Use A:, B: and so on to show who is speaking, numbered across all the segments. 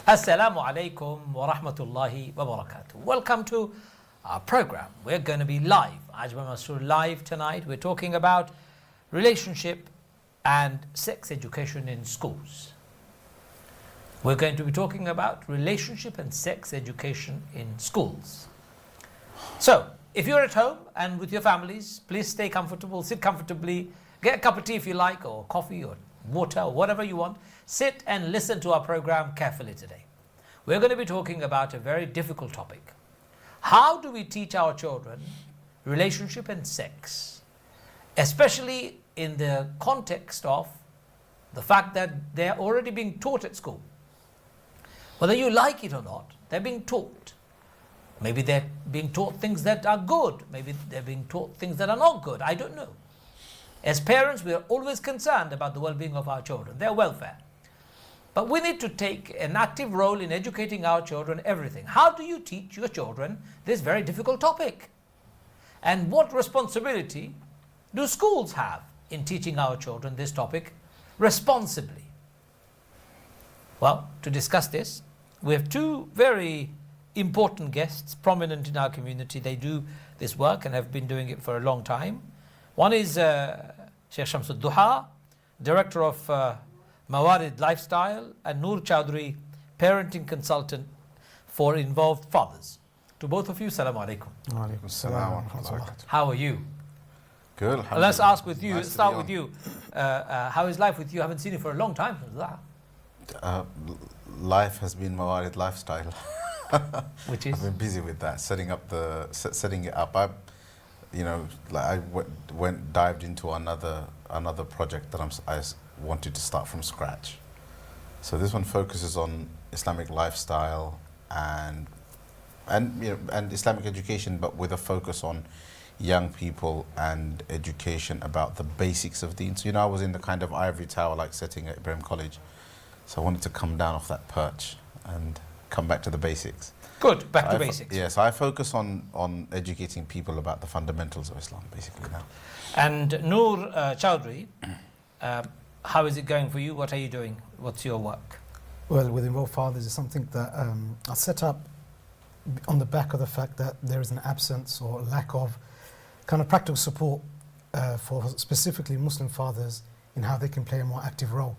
A: Assalamu alaikum wa rahmatullahi wa barakatuh. Welcome to our program. We're going to be live, Ajmal Masroor live tonight. We're talking about relationship and sex education in schools. We're going to be talking about relationship and sex education in schools. So, if you're at home and with your families, please stay comfortable, sit comfortably, get a cup of tea if you like, or coffee or water or whatever you want. Sit and listen to our program carefully today. We're going to be talking about a very difficult topic. How do we teach our children relationship and sex? Especially in the context of the fact that they're already being taught at school. Whether you like it or not, they're being taught. Maybe they're being taught things that are good. Maybe they're being taught things that are not good. I don't know. As parents, we are always concerned about the well-being of our children, their welfare. But we need to take an active role in educating our children everything. How do you teach your children this very difficult topic? And what responsibility do schools have in teaching our children this topic responsibly? Well, to discuss this, we have two very important guests, prominent in our community. They do this work and have been doing it for a long time. One is Sheikh Shamsul Duha, Director of Mawarid Lifestyle, and Noor Chowdhury, Parenting Consultant for Involved Fathers. To both of you, Assalamu alaikum.
B: Walaikum salam wa rahmatullah.
A: How are you?
B: Good.
A: Let's ask with you,
B: Nice
A: let's
B: to
A: start
B: be
A: with
B: on.
A: you. How is life with you? I haven't seen you for a long time.
B: Life has been Mawarid lifestyle.
A: Which is?
B: I've been busy with that, setting it up. I dived into another project that I wanted to start from scratch. So this one focuses on Islamic lifestyle and Islamic education, but with a focus on young people and education about the basics of deen. So I was in the kind of ivory tower like setting at Ibrahim College. So I wanted to come down off that perch and come back to the basics.
A: Good, back to basics.
B: So I focus on educating people about the fundamentals of Islam, basically now.
A: And Noor Chowdhury, how is it going for you? What are you doing? What's your work?
C: Well, with Involved Fathers is something that I set up on the back of the fact that there is an absence or lack of kind of practical support for specifically Muslim fathers in how they can play a more active role.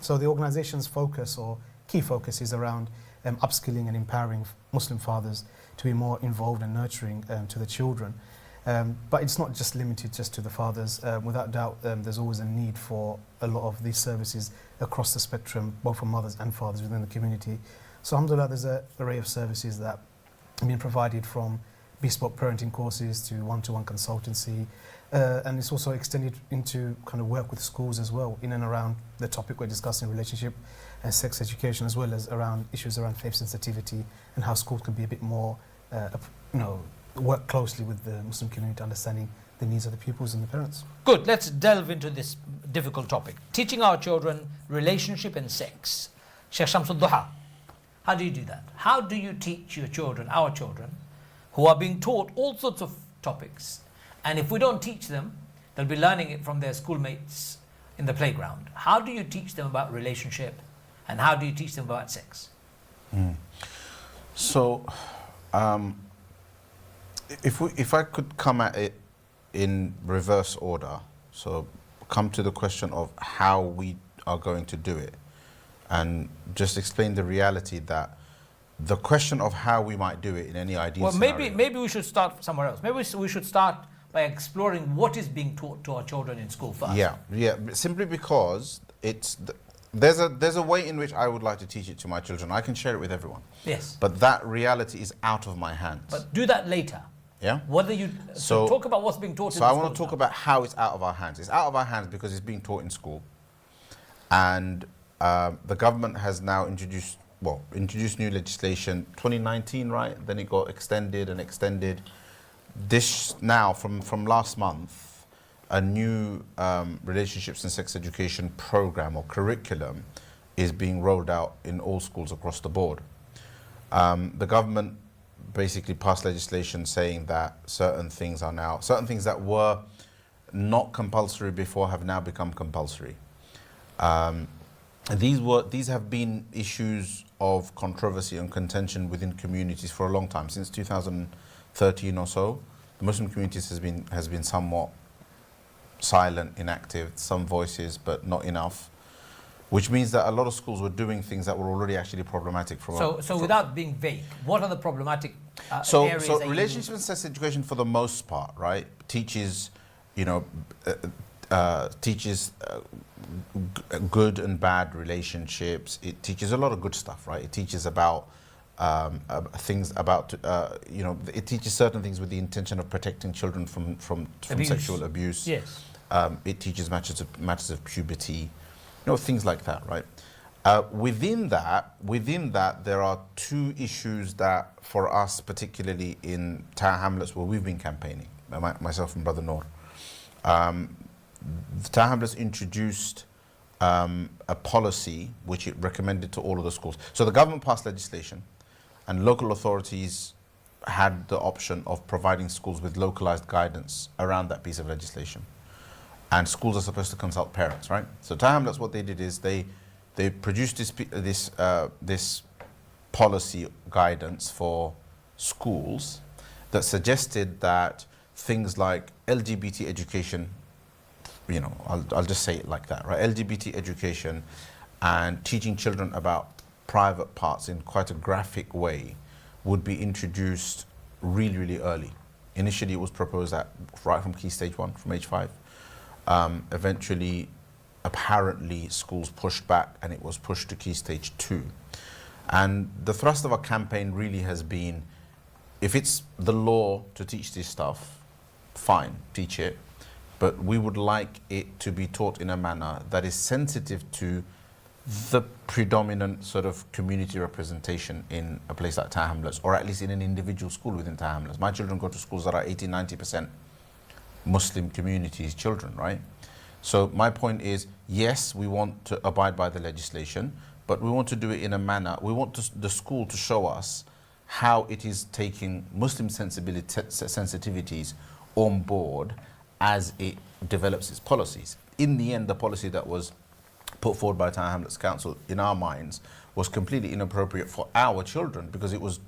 C: So the organization's focus or key focus is around upskilling and empowering Muslim fathers to be more involved and nurturing to the children. But it's not just limited just to the fathers. Without doubt, there's always a need for a lot of these services across the spectrum, both for mothers and fathers within the community. So alhamdulillah, there's an array of services that have been provided, from bespoke parenting courses to one-to-one consultancy. And it's also extended into kind of work with schools as well, in and around the topic we're discussing, relationship and sex education, as well as around issues around faith sensitivity and how schools can be a bit more, work closely with the Muslim community, understanding the needs of the pupils and the parents.
A: Good, let's delve into this difficult topic. Teaching our children relationship and sex. Sheikh Shamsul Duha, how do you do that? How do you teach your children, our children, who are being taught all sorts of topics? And if we don't teach them, they'll be learning it from their schoolmates in the playground. How do you teach them about relationship? And how do you teach them about sex?
B: So, if I could come at it in reverse order, so come to the question of how we are going to do it, and just explain the reality that the question of how we might do it in any ideal scenario.
A: Maybe we should start somewhere else. Maybe we should start by exploring what is being taught to our children in school first.
B: Yeah. Simply because there's a way in which I would like to teach it to my children. I can share it with everyone.
A: Yes.
B: But that reality is out of my hands.
A: But do that later.
B: Yeah.
A: Whether you talk about what's being taught in
B: So
A: the
B: I want to talk
A: now.
B: about how it's out of our hands. It's out of our hands because it's being taught in school, and the government has now introduced new legislation 2019, right? Then it got extended and extended. This now from last month, a new relationships and sex education program or curriculum is being rolled out in all schools across the board. The government basically passed legislation saying that certain things that were not compulsory before have now become compulsory. These have been issues of controversy and contention within communities for a long time. Since 2013 or so, the Muslim communities has been somewhat silent, inactive, some voices, but not enough. Which means that a lot of schools were doing things that were already actually problematic.
A: So without being vague, what are the problematic areas?
B: So relationship and sex education, for the most part, right, teaches, good and bad relationships. It teaches a lot of good stuff, right? It teaches about things about, it teaches certain things with the intention of protecting children from sexual abuse.
A: Yes.
B: It teaches matters of puberty, things like that, right? Within that, there are two issues that, for us, particularly in Tower Hamlets, where we've been campaigning, myself and Brother Noor. The Tower Hamlets introduced a policy which it recommended to all of the schools. So the government passed legislation, and local authorities had the option of providing schools with localized guidance around that piece of legislation. And schools are supposed to consult parents, right? So Tower Hamlets, what they did is they produced this policy guidance for schools that suggested that things like LGBT education, I'll just say it like that, right? LGBT education and teaching children about private parts in quite a graphic way would be introduced really, really early. Initially, it was proposed right from Key Stage 1, from age 5. Eventually, apparently, schools pushed back and it was pushed to Key Stage 2. And the thrust of our campaign really has been, if it's the law to teach this stuff, fine, teach it. But we would like it to be taught in a manner that is sensitive to the predominant sort of community representation in a place like Tower Hamlets, or at least in an individual school within Tower Hamlets. My children go to schools that are 80-90% Muslim communities' children, right? So my point is, yes, we want to abide by the legislation, but we want to do it in a manner, we want the school to show us how it is taking Muslim sensitivities on board as it develops its policies. In the end, the policy that was put forward by Tower Hamlets Council, in our minds, was completely inappropriate for our children, because it was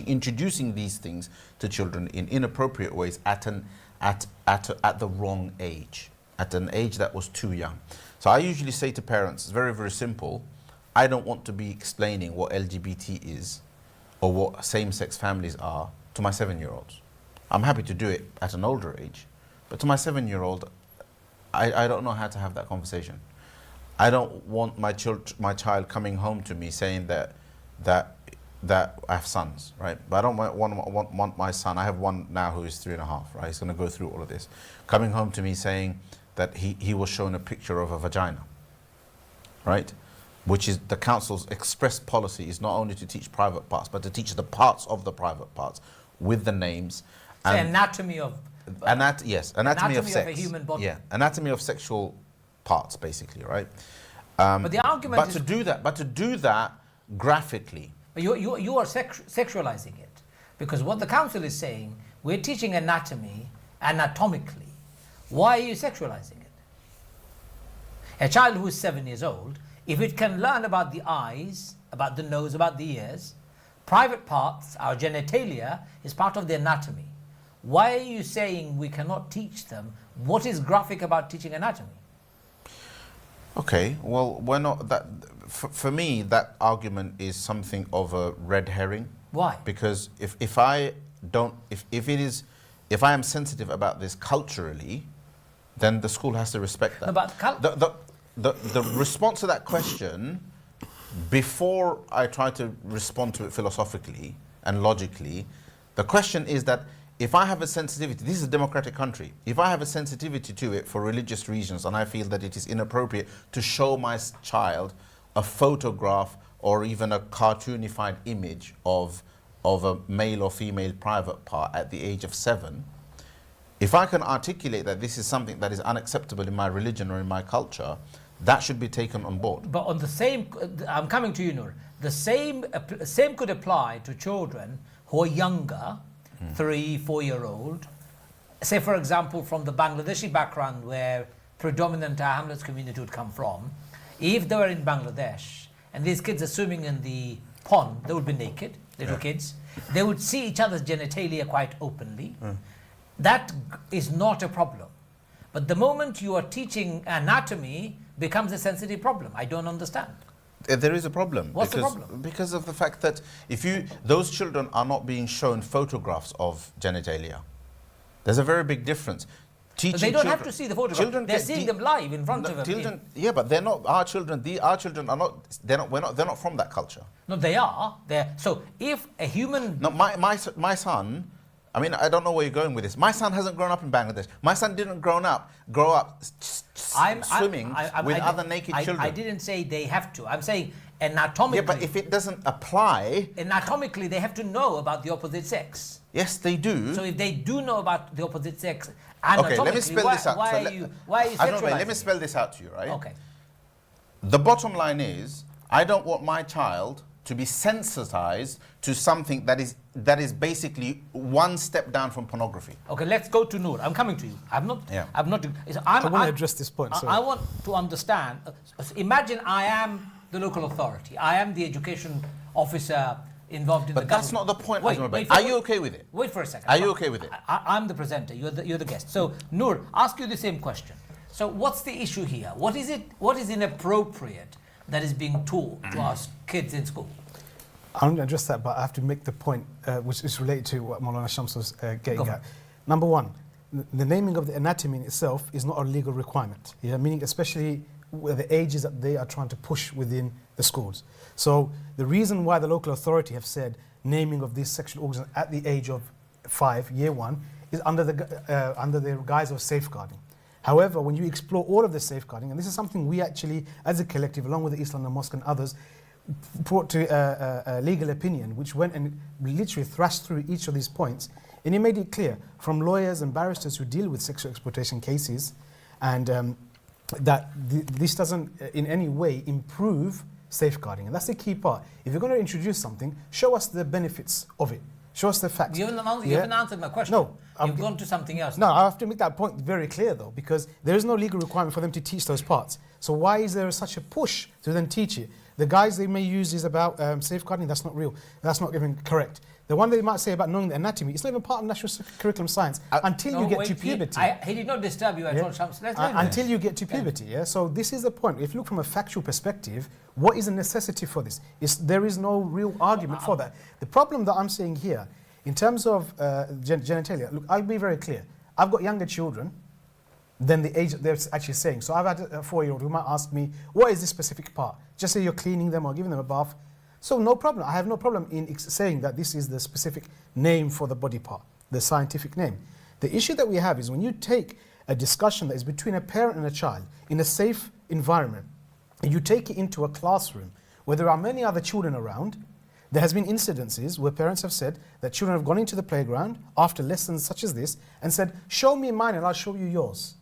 B: introducing these things to children in inappropriate ways at the wrong age, at an age that was too young. So I usually say to parents, it's very, very simple. I don't want to be explaining what LGBT is or what same-sex families are to my 7-year-olds. I'm happy to do it at an older age, but to my 7-year-old, I don't know how to have that conversation. I don't want my child coming home to me saying that I have sons, right? But I don't want my son, I have one now who is 3.5, right? He's going to go through all of this. Coming home to me saying that he was shown a picture of a vagina, right? Which is the council's express policy is not only to teach private parts, but to teach the parts of the private parts with the names.
A: The anatomy of...
B: anatomy of sex.
A: Of a human body.
B: Yeah, anatomy of sexual parts, basically, right?
A: But the argument is...
B: But to do that graphically.
A: You are sexualizing it. Because what the council is saying, we're teaching anatomy anatomically. Why are you sexualizing it? A child who is 7 years old, if it can learn about the eyes, about the nose, about the ears, private parts, our genitalia, is part of the anatomy. Why are you saying we cannot teach them? What is graphic about teaching anatomy? Okay,
B: well, we're not that. For me, that argument is something of a red herring.
A: Why?
B: Because if I am sensitive about this culturally, then the school has to respect that.
A: No, but
B: the response to that question, before I try to respond to it philosophically and logically, the question is that if I have a sensitivity, this is a democratic country, if I have a sensitivity to it for religious reasons and I feel that it is inappropriate to show my child a photograph or even a cartoonified image of a male or female private part at the age of 7, if I can articulate that this is something that is unacceptable in my religion or in my culture, that should be taken on board.
A: But on the same, I'm coming to you, Noor, the same could apply to children who are younger, 3-4-year-old, say for example from the Bangladeshi background where predominant Hamlets community would come from. If they were in Bangladesh and these kids are swimming in the pond, they would be naked, little kids. They would see each other's genitalia quite openly. That is not a problem. But the moment you are teaching anatomy becomes a sensitive problem. I don't understand.
B: There is a problem.
A: What's the problem?
B: Because of the fact that those children are not being shown photographs of genitalia. There's a very big difference.
A: But they don't have to see the photograph. They're seeing them live in front of them.
B: Yeah, but they're not our children. Our children are not. They're not from that culture.
A: No, they are. So if a human.
B: No, my son. I mean, I don't know where you're going with this. My son hasn't grown up in Bangladesh. My son didn't grow up swimming with other naked children.
A: I didn't say they have to. I'm saying anatomically.
B: Yeah, but if it doesn't apply...
A: Anatomically, they have to know about the opposite sex.
B: Yes, they do.
A: So if they do know about the opposite sex, anatomically,
B: okay, let me spell this out.
A: Why are you sexualizing?
B: Let me spell this out to you, right?
A: Okay.
B: The bottom line is, I don't want my child to be sensitized to something that is basically one step down from pornography.
A: Okay, let's go to Noor. I'm coming to you. I want
C: to address this point.
A: I want to understand. Imagine I am the local authority. I am the education officer involved in the government.
B: But that's not the point. Are you okay with it?
A: Wait for a second.
B: Are you okay with it?
A: I'm the presenter. You're the guest. So Noor, ask you the same question. So what's the issue here? What is inappropriate that is being taught to our kids in school?
C: I'm going to address that, but I have to make the point which is related to what Maulana Shams was getting at. Number one, the naming of the anatomy in itself is not a legal requirement, meaning especially the ages that they are trying to push within the schools. So the reason why the local authority have said naming of these sexual organs at the age of 5, year 1, is under the guise of safeguarding. However, when you explore all of the safeguarding, and this is something we actually, as a collective, along with the East London Mosque and others, brought to a legal opinion, which went and literally thrashed through each of these points, and it made it clear from lawyers and barristers who deal with sexual exploitation cases, and that this doesn't in any way improve safeguarding, and that's the key part. If you're going to introduce something, show us the benefits of it. Show us the facts.
A: You haven't answered my question.
C: No.
A: You've gone to something else.
C: No, I have to make that point very clear, though, because there is no legal requirement for them to teach those parts. So why is there such a push to then teach it? The guise they may use is about safeguarding. That's not real. That's not even correct. The one they might say about knowing the anatomy, it's not even part of national curriculum science until you get to puberty.
A: He did not disturb you at all, Shams.
C: Until you get to puberty, yeah? So this is the point. If you look from a factual perspective, what is a necessity for this? There is no real argument for that. The problem that I'm saying here, in terms of genitalia, look, I'll be very clear. I've got younger children than the age that they're actually saying. So I've had a 4-year-old who might ask me, what is this specific part? Just say you're cleaning them or giving them a bath. So no problem. I have no problem in saying that this is the specific name for the body part, the scientific name. The issue that we have is when you take a discussion that is between a parent and a child in a safe environment, and you take it into a classroom where there are many other children around, there has been incidences where parents have said that children have gone into the playground after lessons such as this and said, show me mine and I'll show you yours.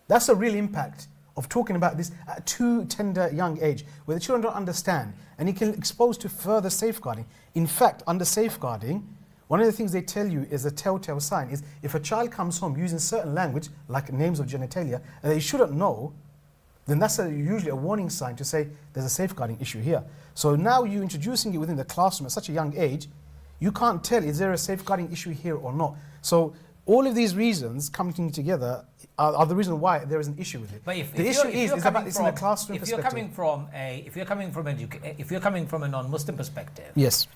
C: That's a real impact of talking about this at a too tender young age, where the children don't understand, and it can expose to further safeguarding. In fact, under safeguarding, one of the things they tell you is a telltale sign is if a child comes home using certain language, like names of genitalia, and they shouldn't know, then that's usually a warning sign to say there's a safeguarding issue here. So now you're introducing it within the classroom at such a young age, you can't tell is there a safeguarding issue here or not. So all of these reasons coming together are the reason why there is an issue with it.
A: But if
C: the issue is about this in a classroom perspective. If you're coming from a non-Muslim perspective, yes,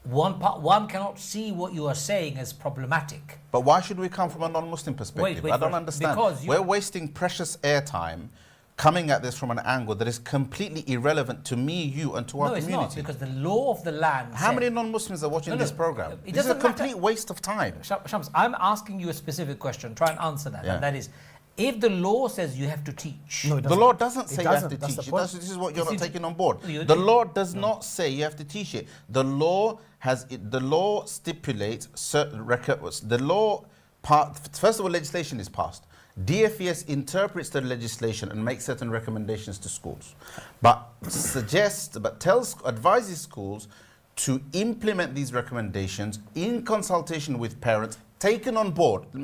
A: one cannot see what you are saying as problematic.
B: But why should we come from a non-Muslim perspective? I don't understand.
A: Because
B: we're wasting precious airtime coming at this from an angle that is completely irrelevant to me, you, and to our community.
A: No, it's not, because the law of the land...
B: How many non-Muslims are watching this program? This is a complete waste of time.
A: Shams, I'm asking you a specific question. Try and answer that. And that is, if the law says you have to teach...
B: No, the law doesn't say you have to teach it. This is what you're not taking on board. The law does not say you have to teach it. The law stipulates certain records. First of all, legislation is passed. DFES interprets the legislation and makes certain recommendations to schools, advises schools to implement these recommendations in consultation with parents, taken on board the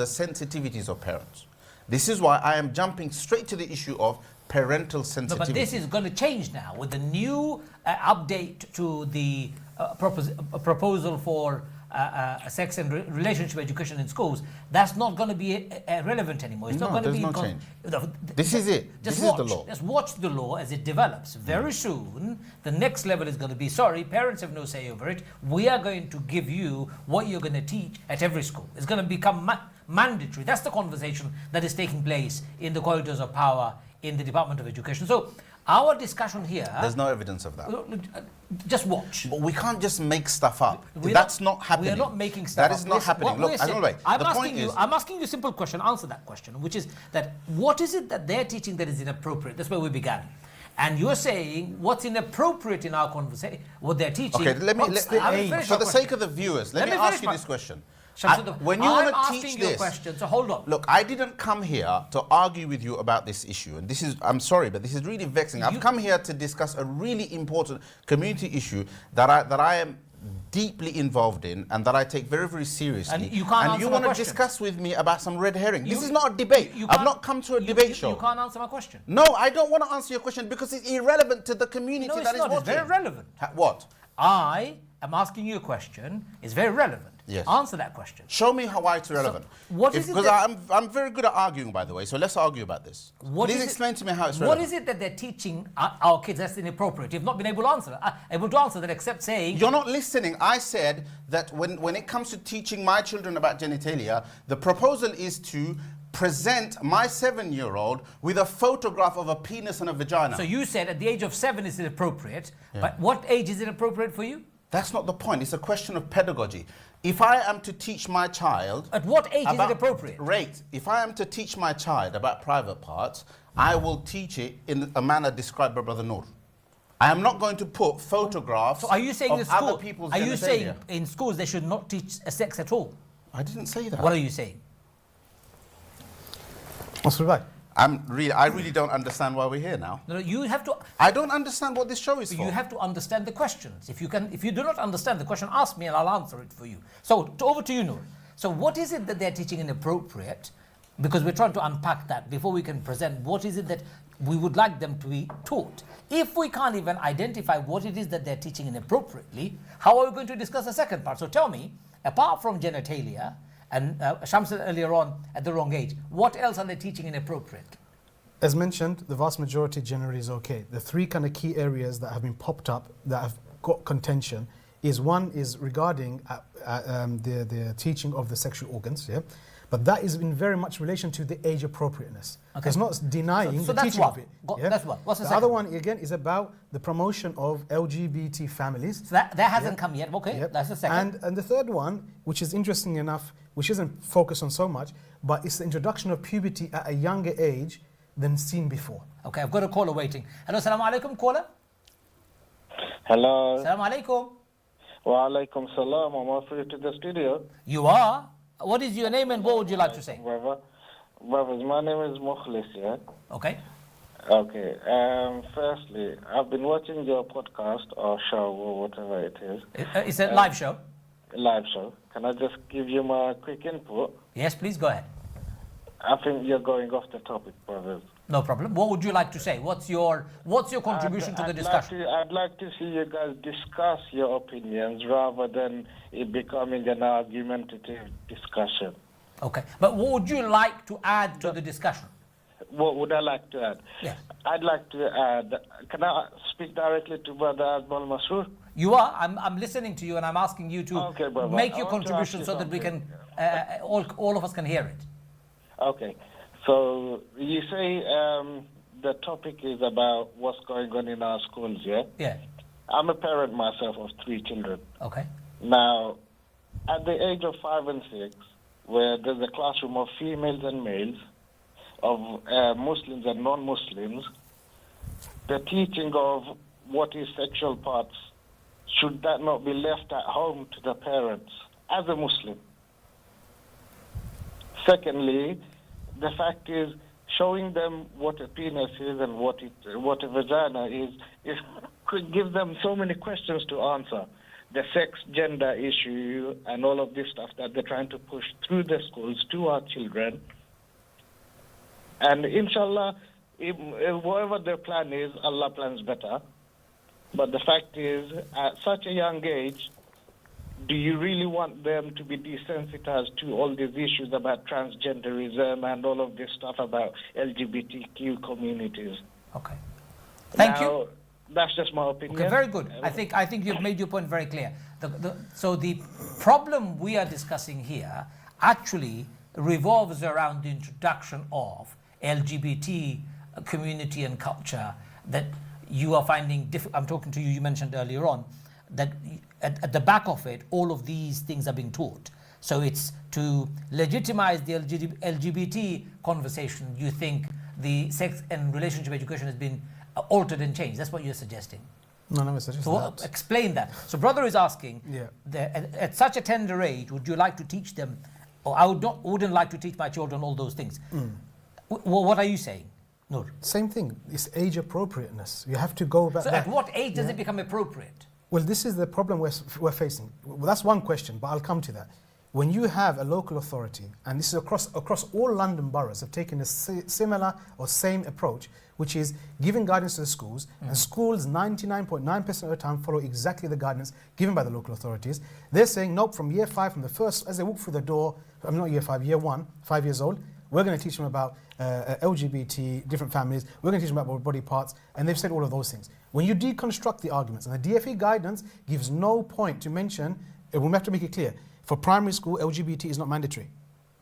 B: sensitivities of parents. This is why I am jumping straight to the issue of parental
A: No,
B: sensitivity.
A: but this is going to change now with the new update to the proposal for sex and relationship education in schools. That's not going to be relevant anymore. It's not going to
B: there's
A: be.
B: no change. This is it. This is the law.
A: Just watch the law as it develops. Very soon, the next level is going to be, sorry, parents have no say over it. We are going to give you what you're going to teach at every school. It's going to become mandatory. That's the conversation that is taking place in the corridors of power in the Department of Education. So our discussion here...
B: There's no evidence of that.
A: Just watch.
B: But we can't just make stuff up. That's not happening.
A: We are not making stuff up.
B: That is not happening. Look,
A: I'm asking you a simple question. Answer that question, which is that what is it that they're teaching that is inappropriate? That's where we began. And you're saying what's inappropriate in our conversation, what they're teaching.
B: Okay, for the sake of the viewers, let me ask you this question. When you want to teach this,
A: question, so hold on.
B: Look, I didn't come here to argue with you about this issue, and this is, I'm sorry, but this is really vexing. I've come here to discuss a really important community issue that I am deeply involved in and that I take very, very seriously.
A: And you can't
B: and you want to discuss with me about some red herring. This is not a debate. I've not come to a debate show.
A: You can't answer my question.
B: No, I don't want to answer your question because it's irrelevant to the community that is watching.
A: It's very relevant.
B: What?
A: I am asking you a question. It's very relevant.
B: Yes.
A: Answer that question.
B: Show me why it's relevant.
A: So what is it?
B: Because I'm very good at arguing, by the way. So let's argue about this. Please explain to me how it's relevant.
A: What is it that they're teaching our kids that's inappropriate? You've not been able to answer that, except saying
B: you're not listening. I said that when it comes to teaching my children about genitalia, the proposal is to present my 7-year-old with a photograph of a penis and a vagina.
A: So you said at the age of 7 is inappropriate, but what age is it appropriate for you?
B: That's not the point. It's a question of pedagogy. If I am to teach my child...
A: At what age is it appropriate?
B: Right. If I am to teach my child about private parts, I will teach it in a manner described by Brother Noor. I am not going to put photographs
A: of other
B: people's genitalia.
A: Are you saying in schools they should not teach sex at all?
B: I didn't say that.
A: What are you saying?
C: Masroor bhai.
B: I really don't understand why we're here now.
A: No, you have to.
B: I don't understand what this show is for.
A: You have to understand the questions. If you do not understand the question, ask me and I'll answer it for you. So over to you, Noor. So what is it that they're teaching inappropriate? Because we're trying to unpack that before we can present what is it that we would like them to be taught. If we can't even identify what it is that they're teaching inappropriately, how are we going to discuss the second part? So tell me, apart from genitalia, and Shams said earlier on, at the wrong age, what else are they teaching inappropriate?
C: As mentioned, the vast majority generally is okay. The 3 kind of key areas that have been popped up that have got contention is one is regarding the teaching of the sexual organs, yeah? But that is in very much relation to the age appropriateness. Okay. It's not denying the teaching of it.
A: Yeah? That's one. What's the second?
C: Other one, again, is about the promotion of LGBT families.
A: So that hasn't come yet. Okay, that's the second.
C: And the third one, which is interesting enough, which isn't focused on so much, but it's the introduction of puberty at a younger age than seen before.
A: Okay, I've got a caller waiting. Hello, salaam alaikum, caller.
D: Hello.
A: Salaam alaikum.
D: Wa alaikum salam. I'm offering to the studio.
A: You are? What is your name and what would you like to say?
D: Brothers, my name is Mukhlis, yeah?
A: Okay.
D: Okay. Firstly, I've been watching your podcast or show or whatever it is.
A: It's a live show.
D: Live show. Can I just give you my quick input?
A: Yes, please go ahead.
D: I think you're going off the topic, brothers.
A: No problem. What would you like to say? What's your contribution to the discussion?
D: I'd like to see you guys discuss your opinions rather than it becoming an argumentative discussion.
A: Okay. But what would you like to add to the discussion?
D: What would I like to add?
A: Yes.
D: I'd like to add, can I speak directly to Brother Ajmal Masroor?
A: You are. I'm listening to you and I'm asking you to make your contribution so that we can, all of us can hear it.
D: Okay. So you say the topic is about what's going on in our schools, yeah?
A: Yeah.
D: I'm a parent myself of 3 children.
A: Okay.
D: Now, at the age of 5 and 6, where there's a classroom of females and males, of Muslims and non-Muslims, the teaching of what is sexual parts, should that not be left at home to the parents as a Muslim? Secondly, the fact is showing them what a penis is and what a vagina is could give them so many questions to answer. The sex, gender issue and all of this stuff that they're trying to push through the schools to our children And inshallah, whatever their plan is, Allah plans better. But the fact is, at such a young age, do you really want them to be desensitized to all these issues about transgenderism and all of this stuff about LGBTQ communities?
A: Okay. Thank you.
D: Now, that's just my opinion.
A: Okay, very good. I think you've made your point very clear. So the problem we are discussing here actually revolves around the introduction of LGBT community and culture that you are finding difficult. I'm talking to you, you mentioned earlier on, that at the back of it, all of these things are being taught. So it's to legitimize the LGBT conversation. You think the sex and relationship education has been altered and changed. That's what you're suggesting.
C: No, never suggested
A: So
C: that.
A: explain that. So brother is asking,
C: Yeah.
A: at such a tender age, would you like to teach them, or I wouldn't like to teach my children all those things. What are you saying, Noor?
C: Same thing. It's age appropriateness. You have to go back.
A: So at what age does it become appropriate?
C: Well, this is the problem we're facing. Well, that's one question, but I'll come to that. When you have a local authority, and this is across all London boroughs, have taken a similar or same approach, which is giving guidance to the schools, and schools 99.9% of the time follow exactly the guidance given by the local authorities. They're saying, nope, from year 5, from the first, as they walk through the door, I'm not year 5, year 1, 5 years old, we're going to teach them about LGBT, different families, we're going to teach them about body parts, and they've said all of those things. When you deconstruct the arguments, and the DFE guidance gives no point to mention, we have to make it clear, for primary school, LGBT is not mandatory.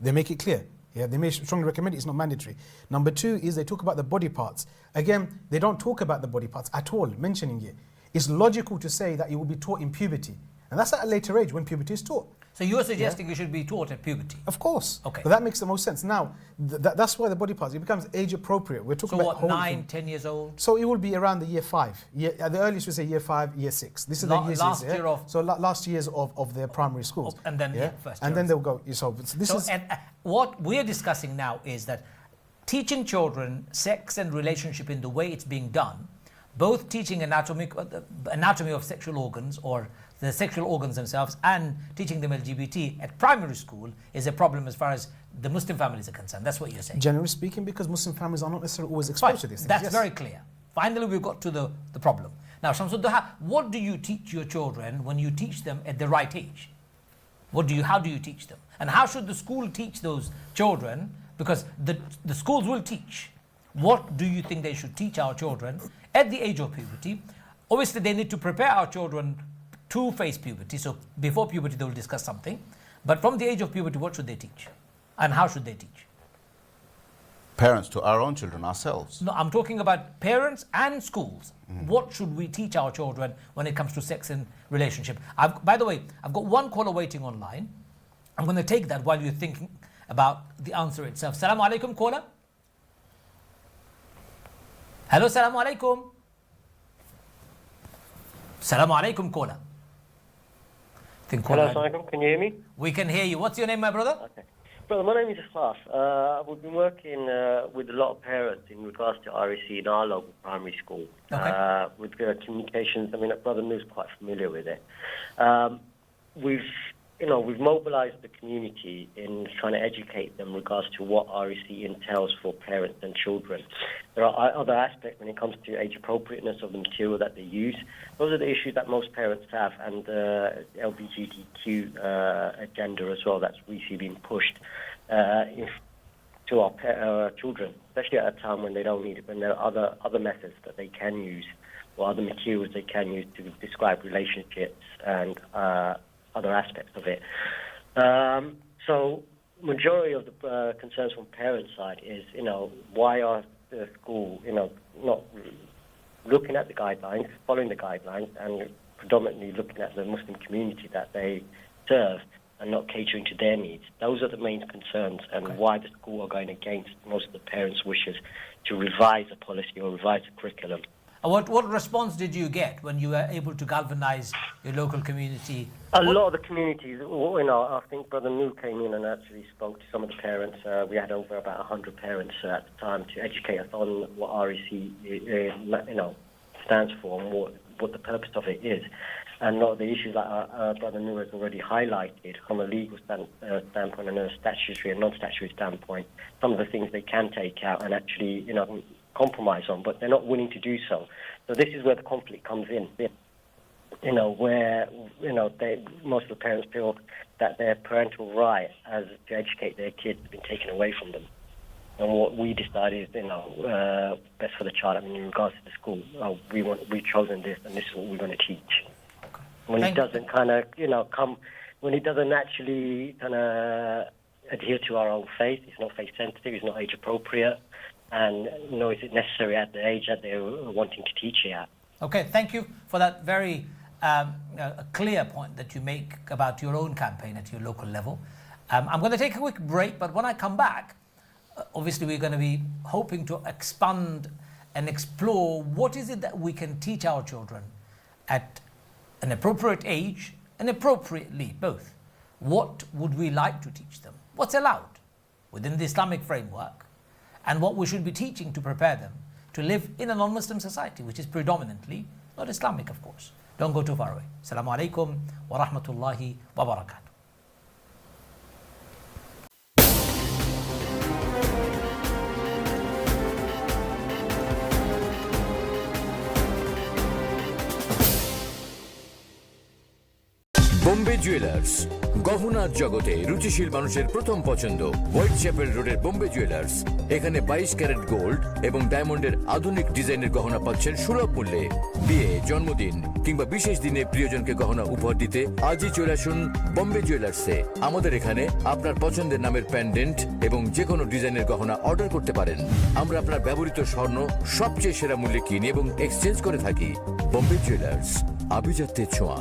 C: They make it clear. Yeah, they may strongly recommend it, it's not mandatory. Number 2 is they talk about the body parts. Again, they don't talk about the body parts at all, mentioning it. It's logical to say that it will be taught in puberty. And that's at a later age when puberty is taught.
A: So you're suggesting it should be taught at puberty?
C: Of course.
A: Okay.
C: But that makes the most sense. Now, that's why the body parts, it becomes age appropriate. We're talking
A: So
C: about
A: what,
C: whole
A: 9,
C: thing.
A: 10 years old?
C: So it will be around the year 5. At the earliest we say year 5, year 6. This is the years.
A: Last year of...
C: So last years of their primary schools.
A: And then first year.
C: And then they'll go. So this is...
A: And what we're discussing now is that teaching children sex and relationship in the way it's being done, both teaching anatomy of sexual organs or the sexual organs themselves and teaching them LGBT at primary school is a problem as far as the Muslim families are concerned. That's what you're saying.
C: Generally speaking, because Muslim families are not necessarily always exposed to these things.
A: That's
C: yes.
A: very clear. Finally, we've got to the problem. Now, Shamsuddin, what do you teach your children when you teach them at the right age? How do you teach them? And how should the school teach those children? Because the schools will teach. What do you think they should teach our children at the age of puberty? Obviously, they need to prepare our children to face puberty. So before puberty, they will discuss something. But from the age of puberty, what should they teach? And how should they teach?
B: Parents to our own children, ourselves.
A: No, I'm talking about parents and schools. What should we teach our children when it comes to sex and relationship? By the way, I've got one caller waiting online. I'm going to take that while you're thinking about the answer itself. Assalamu alaikum, caller. Hello, assalamu alaikum. Assalamu alaikum, caller.
E: Hello, assalamualaikum. Can you hear me?
A: We can hear you. What's your name, my brother?
E: Okay. Brother, my name is Asaf. We've been working with a lot of parents in regards to REC in our local primary school.
A: Okay.
E: With communications, I mean, Brother Noo's quite familiar with it. We've mobilised the community in trying to educate them in regards to what REC entails for parents and children. There are other aspects when it comes to age appropriateness of the material that they use. Those are the issues that most parents have, and the LGBTQ agenda as well that's recently being pushed to our children, especially at a time when they don't need it, when there are other methods that they can use or other materials they can use to describe relationships and other aspects of it. So majority of the concerns from parents' side is, why are the school, not looking at the guidelines, following the guidelines, and predominantly looking at the Muslim community that they serve and not catering to their needs. Those are the main concerns, and why the school are going against most of the parents' wishes to revise a policy or revise a curriculum.
A: What response did you get when you were able to galvanize your local community?
E: A lot of the communities, I think Brother Noo came in and actually spoke to some of the parents. We had over about 100 parents at the time to educate us on what REC, stands for and what the purpose of it is. And a lot of the issues that our Brother Noor has already highlighted from a legal standpoint and a statutory and non-statutory standpoint, some of the things they can take out and actually, compromise on, but they're not willing to do so. So this is where the conflict comes in. Where most of the parents feel that their parental right as to educate their kids has been taken away from them. And what we decided is, best for the child. I mean, in regards to the school, we've chosen this, and this is what we're going to teach. When it doesn't when it doesn't actually kind of adhere to our own faith, it's not faith sensitive, it's not age appropriate, and nor is it necessary at the age that they're wanting to teach it at.
A: Okay, thank you for that very clear point that you make about your own campaign at your local level. I'm going to take a quick break, but when I come back, obviously we're going to be hoping to expand and explore what is it that we can teach our children at an appropriate age and appropriately both. What would we like to teach them? What's allowed within the Islamic framework, and what we should be teaching to prepare them to live in a non-Muslim society, which is predominantly not Islamic, of course. Don't go too far away. Assalamu alaikum wa rahmatullahi wa barakatuh.
F: Bombay jewellers গহনার জগতে রুচিশীল মানুষের প্রথম পছন্দ। White chapel রোডের Bombay jewellers. এখানে 22 carat gold এবং ডায়মন্ডের আধুনিক ডিজাইনের গহনা পাচ্ছেন সুলভ মূল্যে। বিয়ে, জন্মদিন কিংবা বিশেষ দিনে প্রিয়জনকে গহনা উপহার দিতে আজই চলে আসুন বোম্বে জুয়েলার্সে। আমাদের এখানে আপনার পছন্দের নামের প্যান্ডেন্ট এবং যে কোনো ডিজাইনের গহনা অর্ডার করতে পারেন। আমরা আপনার ব্যবহৃত স্বর্ণ সবচেয়ে সেরা মূল্যে কিনি এবং এক্সচেঞ্জ করে থাকি। বোম্বে জুয়েলার্স, আভিজাত্যের ছোঁয়া।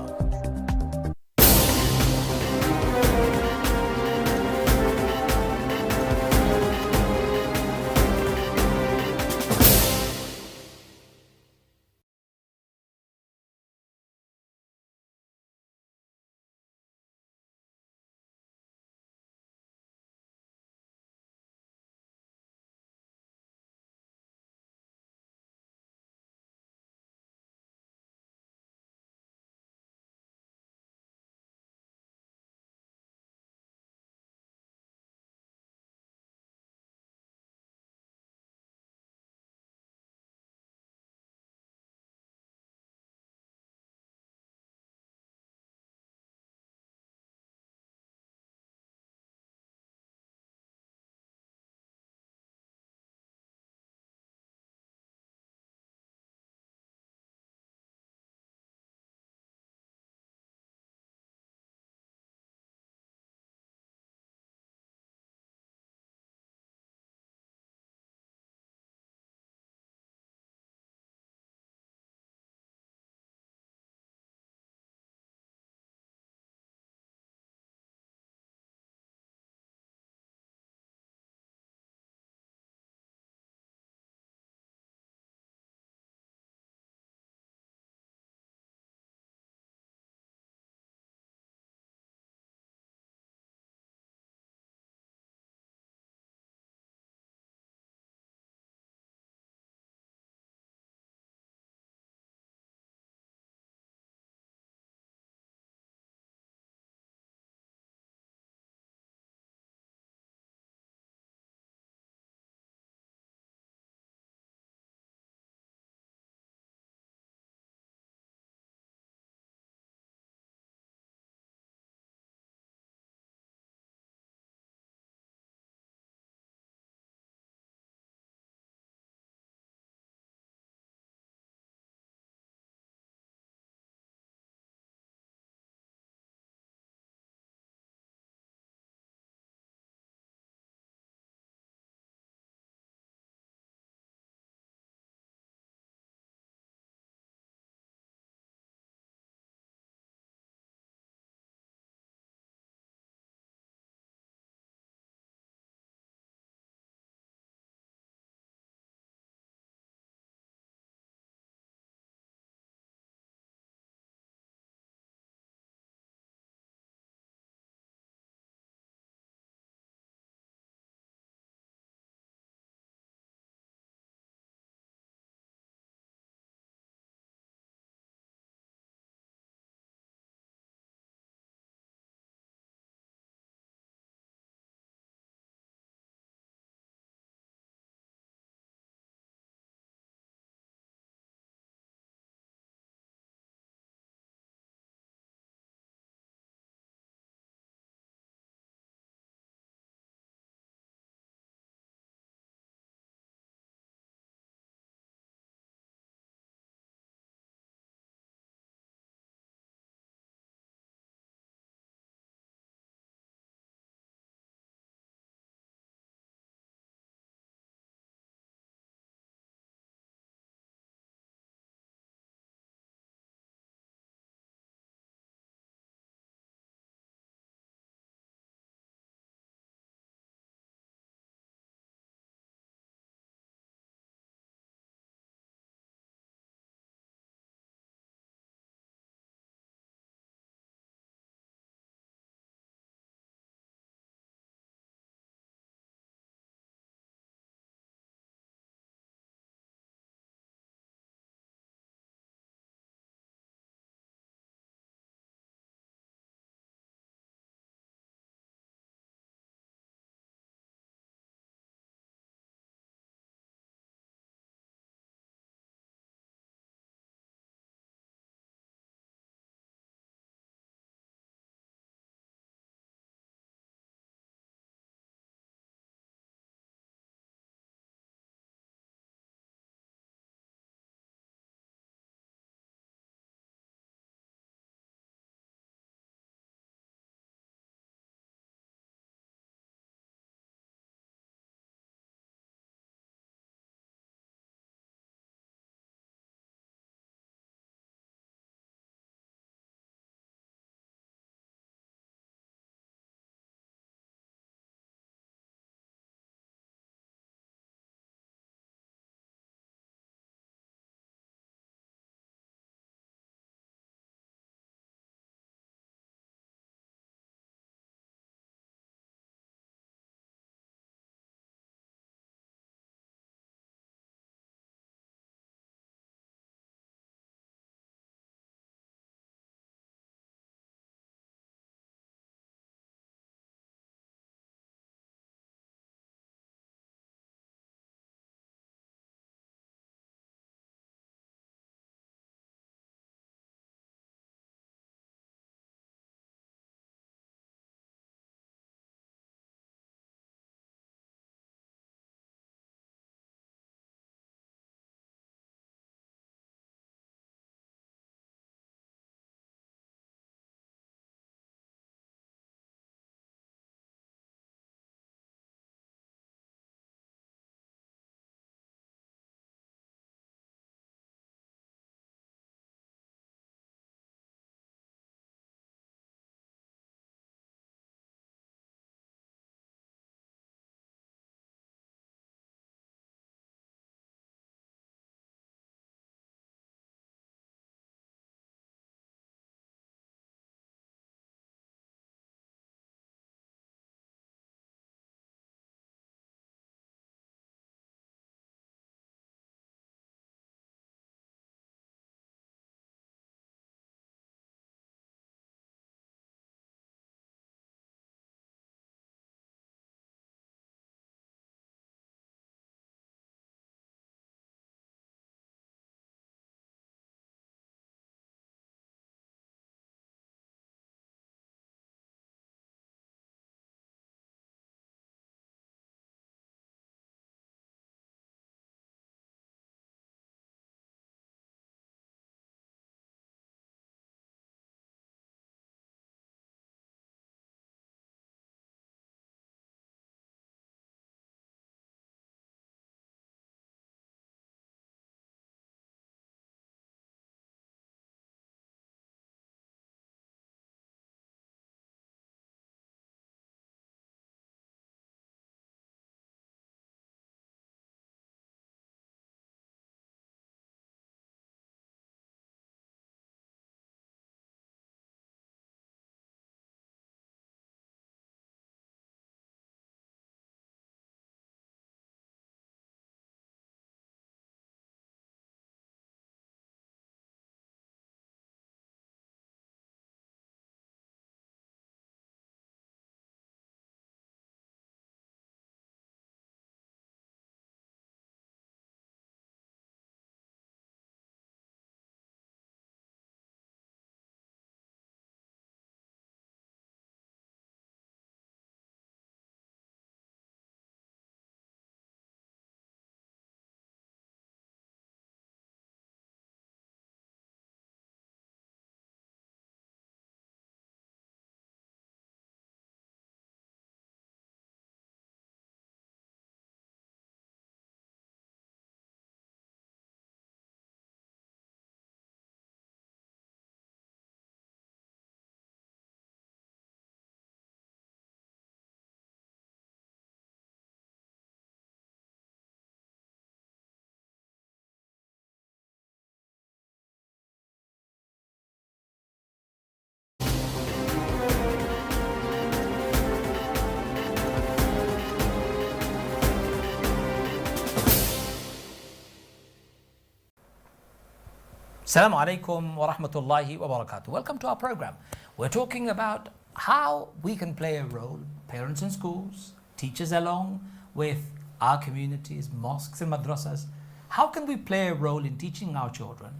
A: Assalamu alaikum wa rahmatullahi wa barakatuh. Welcome to our program. We're talking about how we can play a role, parents in schools, teachers along with our communities, mosques and madrasas. How can we play a role in teaching our children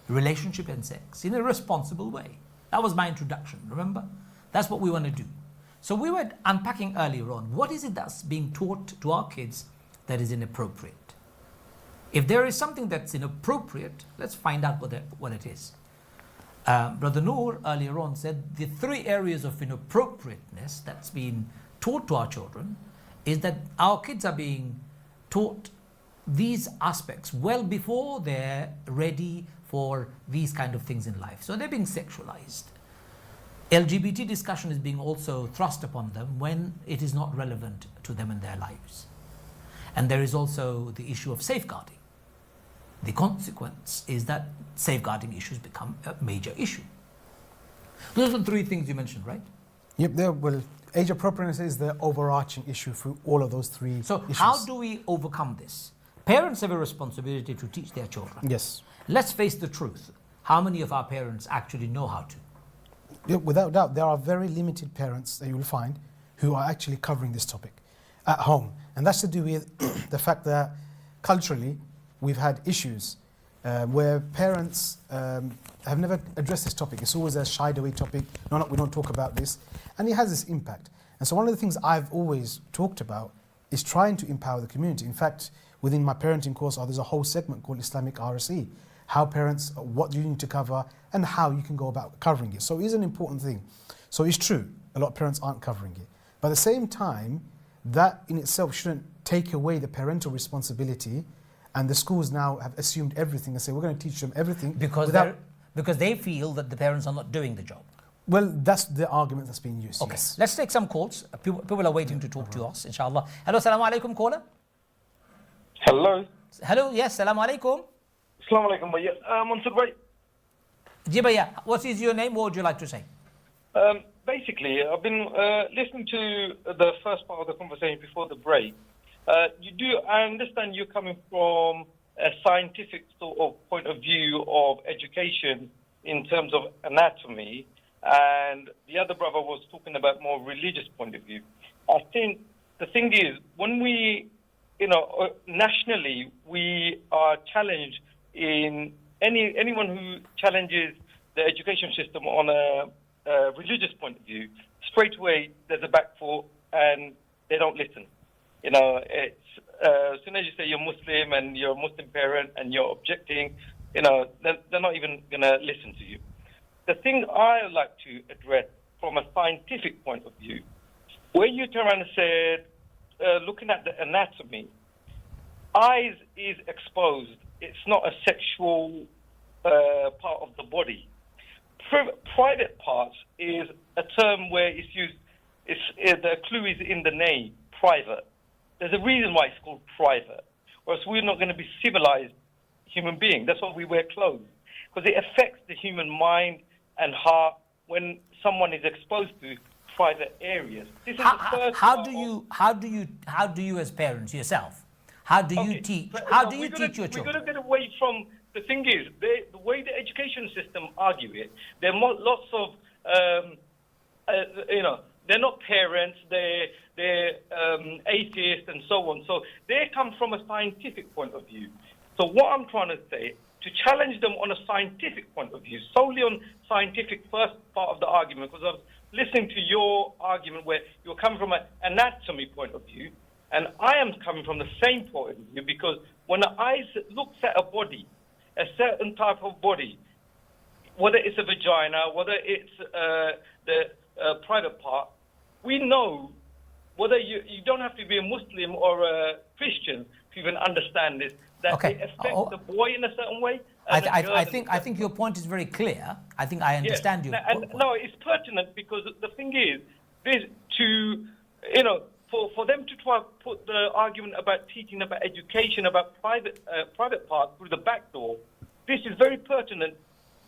A: relationship and sex in a responsible way? That was my introduction, remember? That's what we want to do. So we were unpacking earlier on, what is it that's being taught to our kids that is inappropriate? If there is something that's inappropriate, let's find out what it is. Brother Noor earlier on said the 3 areas of inappropriateness that's been taught to our children is that our kids are being taught these aspects well before they're ready for these kind of things in life. So they're being sexualized. LGBT discussion is being also thrust upon them when it is not relevant to them in their lives. And there is also the issue of safeguarding. The consequence is that safeguarding issues become a major issue. Those are the 3 things you mentioned, right?
C: Yep, well, age appropriateness is the overarching issue for all of those 3
A: So
C: issues.
A: how do we overcome this? Parents have a responsibility to teach their children.
C: Yes.
A: Let's face the truth. How many of our parents actually know how to?
C: Yeah, without doubt, there are very limited parents that you will find who are actually covering this topic at home. And that's to do with the fact that culturally we've had issues where parents have never addressed this topic. It's always a shied away topic. No, we don't talk about this. And it has this impact. And so one of the things I've always talked about is trying to empower the community. In fact, within my parenting course, there's a whole segment called Islamic RSE. How parents, what you need to cover and how you can go about covering it. So it is an important thing. So it's true, a lot of parents aren't covering it. But at the same time, that in itself shouldn't take away the parental responsibility, and the schools now have assumed everything and say, we're going to teach them everything.
A: Because they feel that the parents are not doing the job.
C: Well, that's the argument that's being used.
A: Okay,
C: yes.
A: let's take some calls. People are waiting to talk to us, inshallah. Hello, assalamu alaikum, caller.
G: Hello.
A: Hello, yes, assalamu alaikum.
G: Assalamu alaikum, bhaiya. Mansur bhai.
A: Ji bhaiya, what is your name? What would you like to say?
G: Basically, I've been listening to the first part of the conversation before the break. I understand you're coming from a scientific sort of point of view of education in terms of anatomy, and the other brother was talking about more religious point of view. I think the thing is, when we, nationally, we are challenged in anyone who challenges the education system on a religious point of view, straight away there's a backfoot and they don't listen. It's as soon as you say you're Muslim and you're a Muslim parent and you're objecting, they're not even going to listen to you. The thing I like to address from a scientific point of view, where you turn around and said, looking at the anatomy, eyes is exposed. It's not a sexual part of the body. Private parts is a term where it's used. The clue is in the name, private. There's a reason why it's called private, or else we're not going to be civilized human beings. That's why we wear clothes, because it affects the human mind and heart when someone is exposed to private areas. This is
A: How do you as parents yourself? How do you teach? How do you teach your children?
G: We're going to get away from the thing is the way the education system argue it. There are lots of they're not parents. They're atheists and so on. So they come from a scientific point of view. So what I'm trying to say, to challenge them on a scientific point of view, solely on scientific first part of the argument, because I was listening to your argument where you're coming from an anatomy point of view, and I am coming from the same point of view, because when the eye looks at a body, a certain type of body, whether it's a vagina, whether it's the private part, we know whether you don't have to be a Muslim or a Christian to even understand this, that it affects the boy in a certain way.
A: I think your point is very clear. I think I understand you.
G: No, it's pertinent because the thing is, for them to try to put the argument about teaching, about education, about private parts through the back door, this is very pertinent.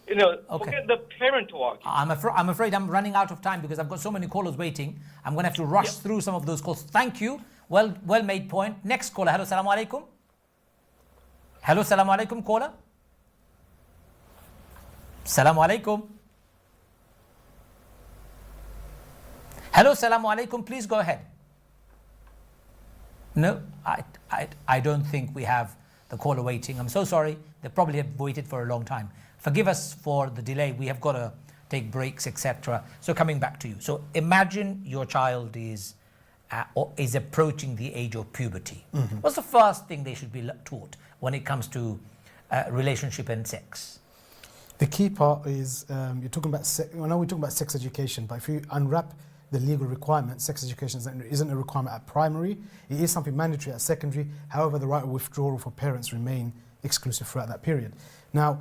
G: Forget the parental argument.
A: I'm afraid I'm running out of time because I've got so many callers waiting. I'm going to have to rush through some of those calls. Thank you. Well made point. Next caller. Hello, salamu alaikum. Hello, salamu alaikum, caller. Salaam alaikum. Hello, salaam alaikum. Please go ahead. No, I don't think we have the caller waiting. I'm so sorry. They probably have waited for a long time. Forgive us for the delay. We have got to take breaks, etc. So coming back to you. So imagine your child is approaching the age of puberty.
C: Mm-hmm.
A: What's the first thing they should be taught when it comes to relationship and sex?
C: The key part is you're talking about I know we're talking about sex education, but if you unwrap the legal requirement, sex education isn't a requirement at primary. It is something mandatory at secondary. However, the right of withdrawal for parents remain exclusive throughout that period. Now,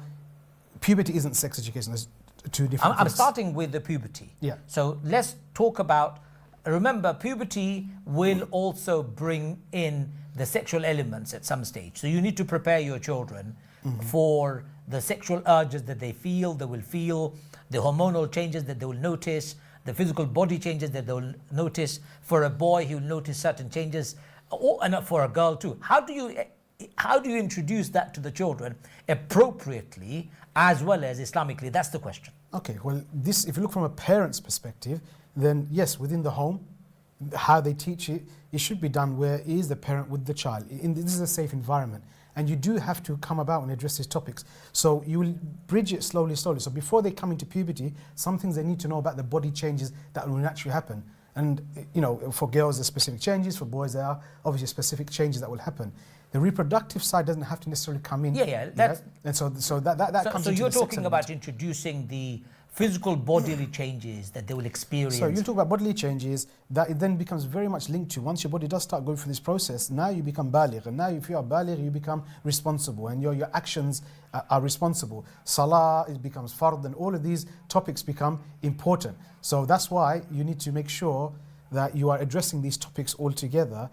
C: puberty isn't sex education. There's two different
A: I'm
C: things.
A: starting with the puberty.
C: Yeah.
A: So let's talk about, remember, puberty will also bring in the sexual elements at some stage. So you need to prepare your children for the sexual urges that they will feel, the hormonal changes that they will notice, the physical body changes that they will notice. For a boy, he will notice certain changes, and for a girl too. How do you introduce that to the children appropriately as well as Islamically? That's the question.
C: Okay, well, this, if you look from a parent's perspective, then yes, within the home, how they teach it, it should be done where is the parent with the child. This is a safe environment. And you do have to come about and address these topics. So you will bridge it slowly. So before they come into puberty, some things they need to know about the body changes that will naturally happen. And, you know, for girls, there's specific changes. For boys, there are obviously specific changes that will happen. The reproductive side doesn't have to necessarily come in.
A: Yeah.
C: And so that comes
A: So
C: into
A: you're
C: the sex
A: talking
C: element.
A: about introducing the physical bodily changes that they will experience.
C: So you talk about bodily changes, that it then becomes very much linked to, once your body does start going through this process, now you become baligh. And now if you are baligh, you become responsible, and your actions are responsible. Salah, it becomes fard, and all of these topics become important. So that's why you need to make sure that you are addressing these topics all together.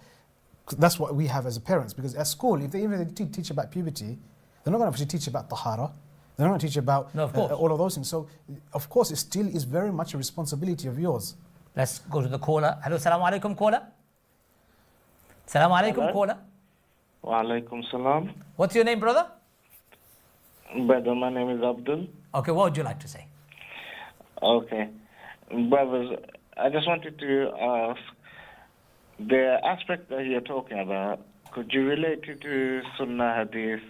C: That's what we have as parents, because at school, if they even teach about puberty, they're not going to actually teach about tahara. They're not going to teach about all of those things. So, of course, it still is very much a responsibility of yours.
A: Let's go to the caller. Hello, salaam alaikum, caller. Salaam alaikum,
D: Hello.
A: caller.
D: Wa alaikum salam.
A: What's your name, brother?
D: Brother, my name is Abdul.
A: Okay, what would you like to say?
D: Okay. Brothers, I just wanted to ask, the aspect that you're talking about, could you relate it to Sunnah Hadith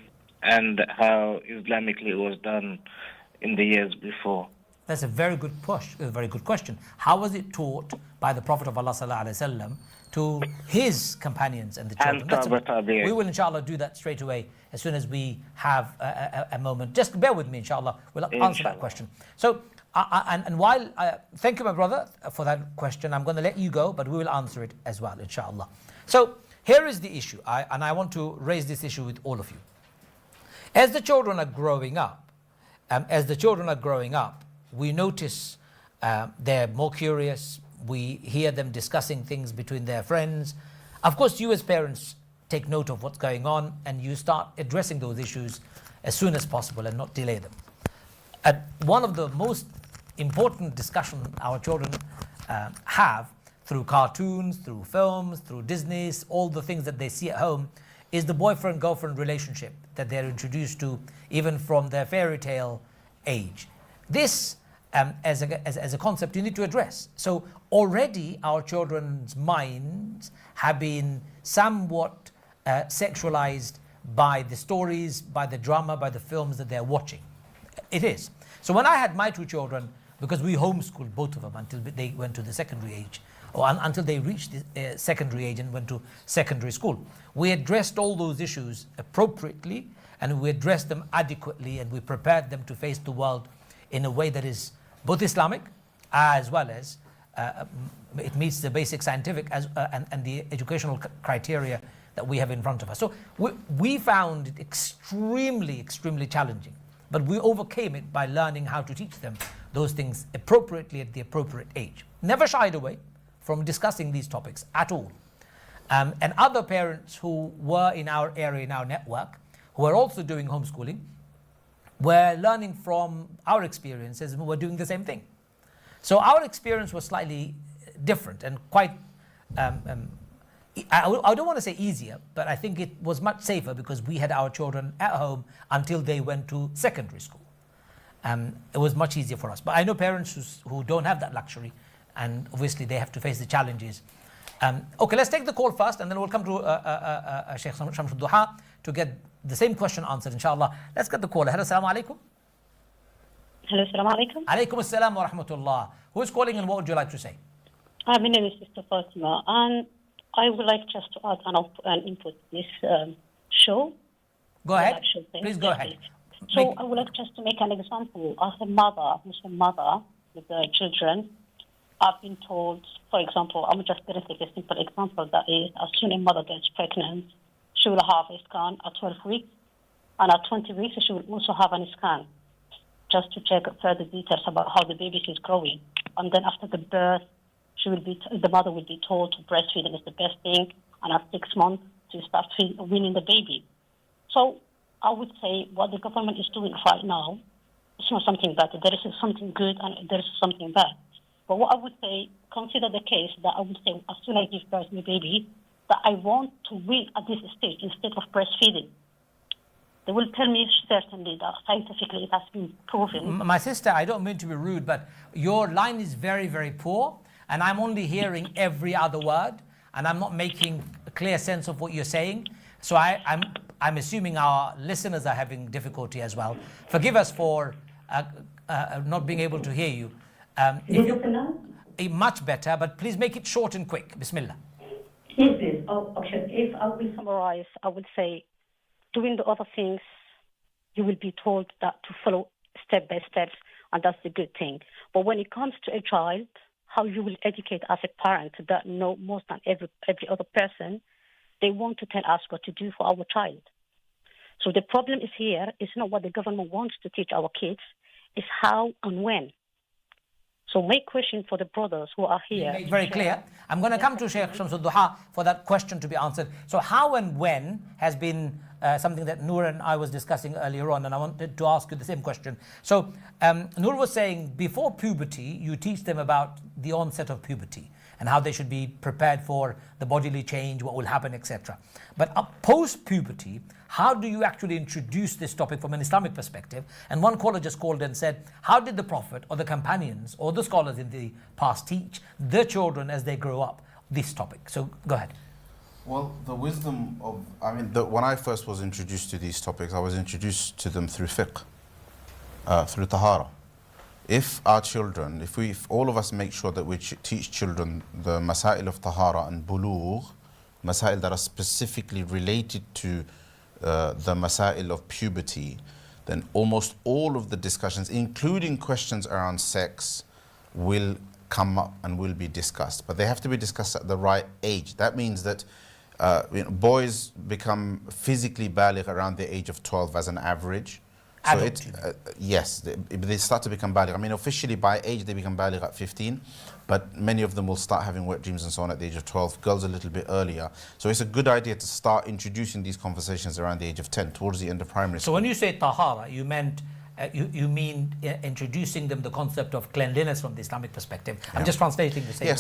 D: and how Islamically it was done in the years before?
A: That's a very good question. How was it taught by the Prophet of Allah sallallahu alaihi wasallam to his companions and the children? We will inshallah do that straight away as soon as we have a moment. Just bear with me, inshallah. We'll answer that question. So, thank you, my brother, for that question. I'm going to let you go, but we will answer it as well, inshallah. So, here is the issue, and I want to raise this issue with all of you. As the children are growing up, we notice they're more curious. We hear them discussing things between their friends. Of course, you as parents take note of what's going on, and you start addressing those issues as soon as possible and not delay them. And one of the most important discussions our children have through cartoons, through films, through Disney, all the things that they see at home, is the boyfriend-girlfriend relationship that they're introduced to even from their fairy tale age. This, as a concept, you need to address. So already our children's minds have been somewhat sexualized by the stories, by the drama, by the films that they're watching. It is. So when I had my two children, because we homeschooled both of them until they went to the secondary age, or until they reached the secondary age and went to secondary school, we addressed all those issues appropriately, and we addressed them adequately, and we prepared them to face the world in a way that is both Islamic as well as it meets the basic scientific and the educational criteria that we have in front of us. So we found it extremely challenging, but we overcame it by learning how to teach them those things appropriately at the appropriate age. Never shied away from discussing these topics at all. And other parents who were in our area, in our network, who are also doing homeschooling, were learning from our experiences and were doing the same thing. So our experience was slightly different and quite, I don't want to say easier, but I think it was much safer because we had our children at home until they went to secondary school. it was much easier for us. But I know parents who don't have that luxury, and obviously they have to face the challenges. Okay, let's take the call first, and then we'll come to Sheikh Shamsul Duha to get the same question answered, inshallah. Let's get the caller. Hello, assalamu alaikum.
H: Hello, assalamu alaikum.
A: Alaikum assalam wa rahmatullah. Who is calling and what would you like to say?
H: My name is Sister Fatima, and I would like just to add an input to this show.
A: Go ahead. Please go ahead.
H: So I would like just to make an example. As a mother, Muslim mother with the children, I've been told, for example, I'm just going to take a simple example, that is, as soon as a mother gets pregnant, she will have a scan at 12 weeks, and at 20 weeks, she will also have a scan, just to check further details about how the baby is growing. And then after the birth, the mother will be told breastfeeding is the best thing, and at 6 months, to start weaning the baby. So I would say what the government is doing right now, it's not something bad. There is something good and there is something bad. But what I would say, consider the case that I would say, as soon as I give birth to my baby, that I want to wean at this stage instead of breastfeeding. They will tell me certainly that scientifically it has been proven.
A: My sister, I don't mean to be rude, but your line is very, very poor, and I'm only hearing every other word, and I'm not making a clear sense of what you're saying. So I'm assuming our listeners are having difficulty as well. Forgive us for not being able to hear you. Much better, but please make it short and quick. Bismillah.
H: Yes, please. Oh, okay. If I will summarize, I would say, doing the other things, you will be told that to follow step by step, and that's the good thing. But when it comes to a child, how you will educate as a parent that know more than every other person, they want to tell us what to do for our child. So the problem is here, it's not what the government wants to teach our kids, it's how and when. So my question for the brothers who are here.
A: Made very clear. I'm going to come to Sheikh Shamsul Duha for that question to be answered. So how and when has been something that Noor and I was discussing earlier on, and I wanted to ask you the same question. So Noor was saying before puberty, you teach them about the onset of puberty and how they should be prepared for the bodily change, what will happen, etc. But post-puberty, how do you actually introduce this topic from an Islamic perspective? And one caller just called and said, how did the Prophet or the companions or the scholars in the past teach their children as they grow up this topic? So go ahead.
B: Well, the wisdom of, when I first was introduced to these topics, I was introduced to them through fiqh, through tahara. If our children, if all of us make sure that we teach children the masail of tahara and bulugh, masail that are specifically related to the masail of puberty, then almost all of the discussions, including questions around sex, will come up and will be discussed. But they have to be discussed at the right age. That means that boys become physically baligh around the age of 12 as an average. So yes, they start to become baligh. Officially by age they become baligh at 15, but many of them will start having wet dreams and so on at the age of 12. Girls a little bit earlier. So it's a good idea to start introducing these conversations around the age of 10, towards the end of primary school.
A: So when you say tahara, you mean introducing them the concept of cleanliness from the Islamic perspective. I'm just translating the same word.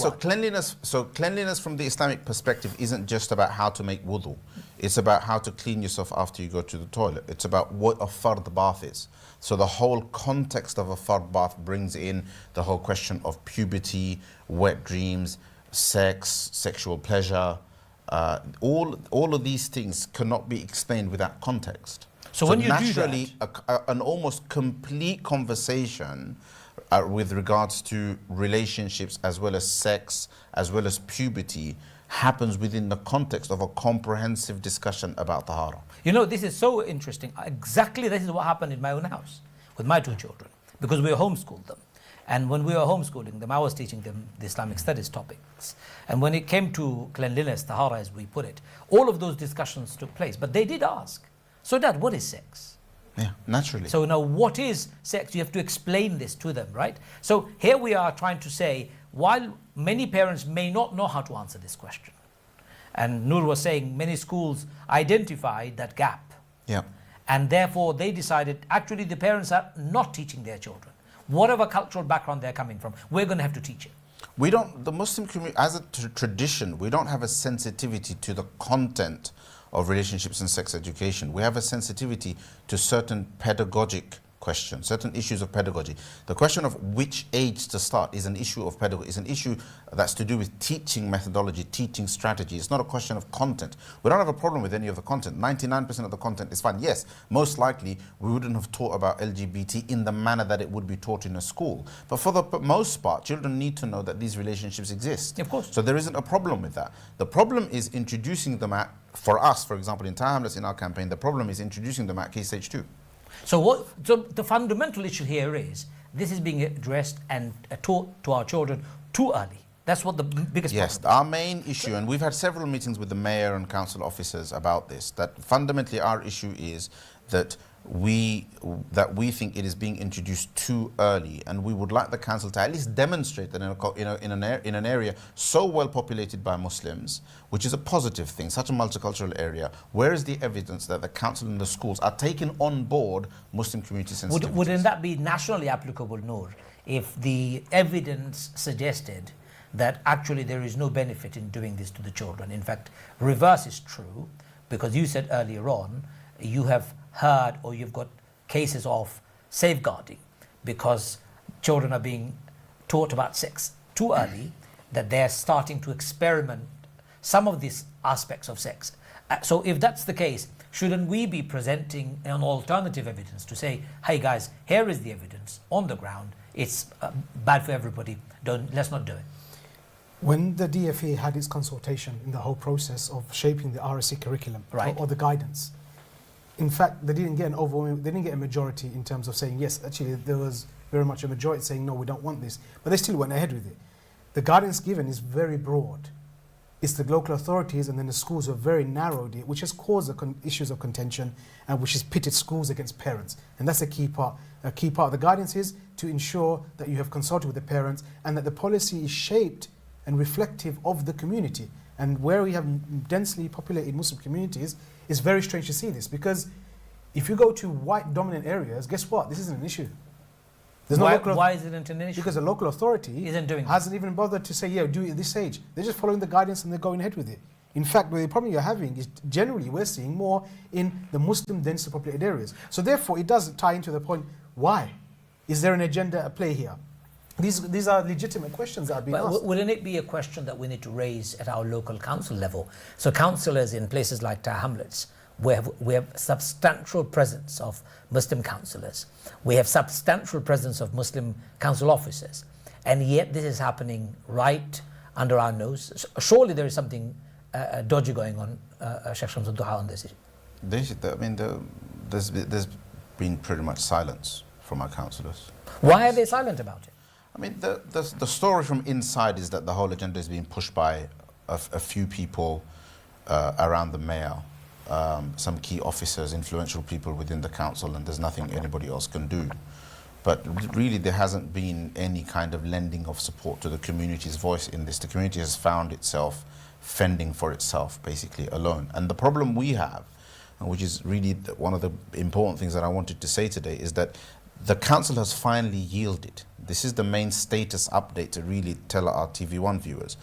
B: So cleanliness from the Islamic perspective isn't just about how to make wudu. It's about how to clean yourself after you go to the toilet. It's about what a fard bath is. So the whole context of a fard bath brings in the whole question of puberty, wet dreams, sex, sexual pleasure. All of these things cannot be explained without context.
A: So when you
B: naturally,
A: do
B: an almost complete conversation with regards to relationships as well as sex, as well as puberty, happens within the context of a comprehensive discussion about tahara.
A: This is so interesting. Exactly this is what happened in my own house with my two children, because we homeschooled them. And when we were homeschooling them, I was teaching them the Islamic studies topics. And when it came to cleanliness, tahara as we put it, all of those discussions took place. But they did ask, so Dad, what is sex?
B: Yeah, naturally.
A: So now what is sex? You have to explain this to them, right? So here we are trying to say, while many parents may not know how to answer this question, and Noor was saying many schools identified that gap.
B: Yeah.
A: And therefore they decided, actually the parents are not teaching their children. Whatever cultural background they're coming from, we're going to have to teach it.
B: The Muslim community, as a tradition, we don't have a sensitivity to the content of relationships and sex education. We have a sensitivity to certain pedagogic question, certain issues of pedagogy. The question of which age to start is an issue of pedagogy, is an issue that's to do with teaching methodology, teaching strategy. It's not a question of content. We don't have a problem with any of the content. 99% of the content is fine. Yes, most likely we wouldn't have taught about LGBT in the manner that it would be taught in a school. But for the most part, children need to know that these relationships exist.
A: Of course.
B: So there isn't a problem with that. The problem is introducing them at, for us, for example, in Tower Hamlets in our campaign, the problem is introducing them at Key Stage 2.
A: So the fundamental issue here is this is being addressed and taught to our children too early. That's what the biggest
B: Yes,
A: problem.
B: our main issue, and we've had several meetings with the mayor and council officers about this, that fundamentally our issue is that we think it is being introduced too early, and we would like the council to at least demonstrate that in an area so well populated by Muslims, which is a positive thing, such a multicultural area, where is the evidence that the council and the schools are taking on board Muslim community sensitivities?
A: Wouldn't that be nationally applicable, Noor, if the evidence suggested that actually there is no benefit in doing this to the children? In fact, reverse is true, because you said earlier on you have heard or you've got cases of safeguarding because children are being taught about sex too early, that they're starting to experiment some of these aspects of sex. So if that's the case, shouldn't we be presenting an alternative evidence to say, hey guys, here is the evidence on the ground, it's bad for everybody, let's not do it?
C: When the DFE had its consultation in the whole process of shaping the RSC curriculum,
A: right,
C: or the guidance, in fact, they didn't get a majority in terms of saying yes. Actually, there was very much a majority saying no, we don't want this, but they still went ahead with it. The guidance given is very broad. It's the local authorities and then the schools have very narrowed it, which has caused issues of contention and which has pitted schools against parents. And that's a key part. A key part of the guidance is to ensure that you have consulted with the parents and that the policy is shaped and reflective of the community. And where we have densely populated Muslim communities, it's very strange to see this, because if you go to white dominant areas, guess what? This isn't an issue.
A: Why isn't it an issue?
C: Because the local authority hasn't even bothered to say, yeah, do it at this age. They're just following the guidance and they're going ahead with it. In fact, the problem you're having is generally we're seeing more in the Muslim densely populated areas. So therefore, it does tie into the point, why? Is there an agenda at play here? These are legitimate questions that are being asked.
A: Wouldn't it be a question that we need to raise at our local council level? So councillors in places like Tower Hamlets, we have substantial presence of Muslim councillors. We have substantial presence of Muslim council officers. And yet this is happening right under our nose. Surely there is something dodgy going on, Sheikh Shamsul Duha, on this issue.
B: There's been pretty much silence from our councillors.
A: Why are they silent about it?
B: I mean, the story from inside is that the whole agenda is being pushed by a few people around the mayor, some key officers, influential people within the council, and there's nothing anybody else can do. But really, there hasn't been any kind of lending of support to the community's voice in this. The community has found itself fending for itself, basically, alone. And the problem we have, which is really one of the important things that I wanted to say today, is that the council has finally yielded. This is the main status update to really tell our TV1 viewers.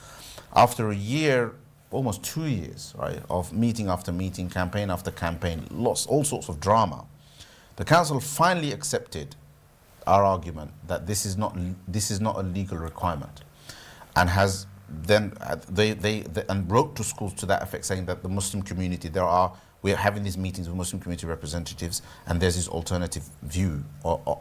B: After a year, almost 2 years, right, of meeting after meeting, campaign after campaign, all sorts of drama, the council finally accepted our argument that this is not a legal requirement, and has then and wrote to schools to that effect, saying that the Muslim community, we are having these meetings with Muslim community representatives, and there's this alternative view